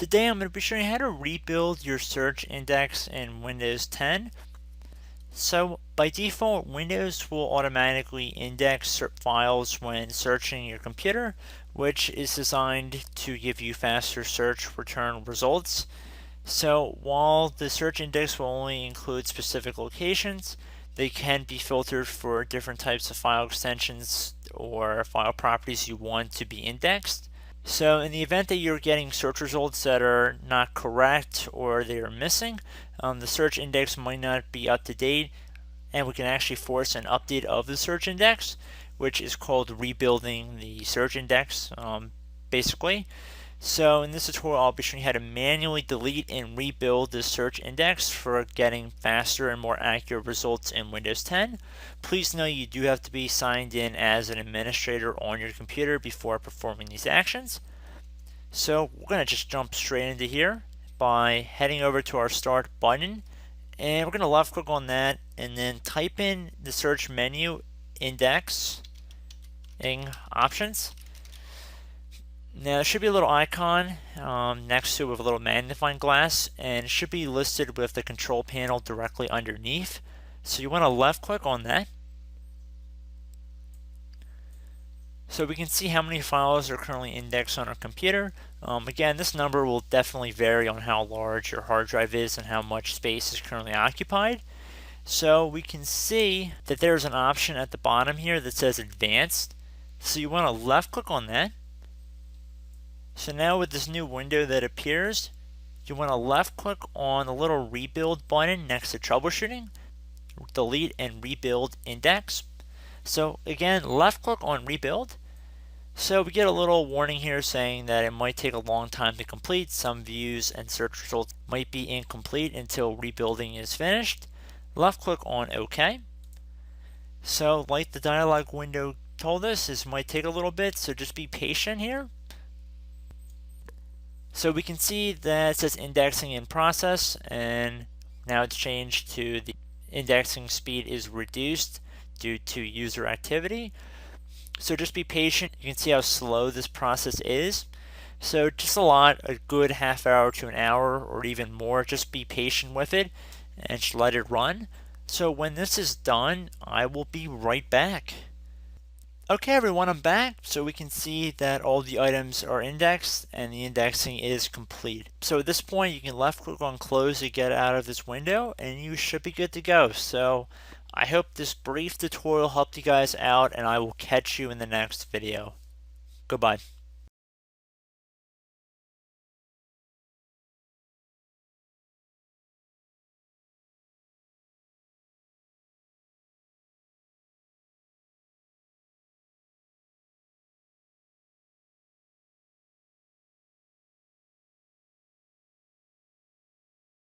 Today I'm going to be showing you how to rebuild your search index in Windows 10. So by default, Windows will automatically index files when searching your computer, which is designed to give you faster search return results. So while the search index will only include specific locations, they can be filtered for different types of file extensions or file properties you want to be indexed. So in the event that you're getting search results that are not correct or they are missing, the search index might not be up to date, and we can actually force an update of the search index, which is called rebuilding the search index, basically. So in this tutorial, I'll be showing you how to manually delete and rebuild the search index for getting faster and more accurate results in Windows 10. Please know you do have to be signed in as an administrator on your computer before performing these actions. So we're going to just jump straight into here by heading over to our Start button, and we're going to left click on that and then type in the search menu indexing options. Now there should be a little icon next to it with a little magnifying glass, and it should be listed with the control panel directly underneath. So you want to left click on that. So we can see how many files are currently indexed on our computer. Again, this number will definitely vary on how large your hard drive is and how much space is currently occupied. So we can see that there's an option at the bottom here that says Advanced. So you want to left click on that. So now with this new window that appears, you want to left click on the little rebuild button next to troubleshooting, delete and rebuild index. So again, left click on rebuild. So we get a little warning here saying that it might take a long time to complete. Some views and search results might be incomplete until rebuilding is finished. Left click on OK. So like the dialog window told us, this might take a little bit, so just be patient here. So we can see that it says indexing in process, and now it's changed to the indexing speed is reduced due to user activity. So just be patient. You can see how slow this process is. So just a good half hour to an hour or even more. Just be patient with it and just let it run. So when this is done, I will be right back. Okay everyone, I'm back. So we can see that all the items are indexed and the indexing is complete. So at this point you can left click on close to get out of this window and you should be good to go. So I hope this brief tutorial helped you guys out, and I will catch you in the next video. Goodbye.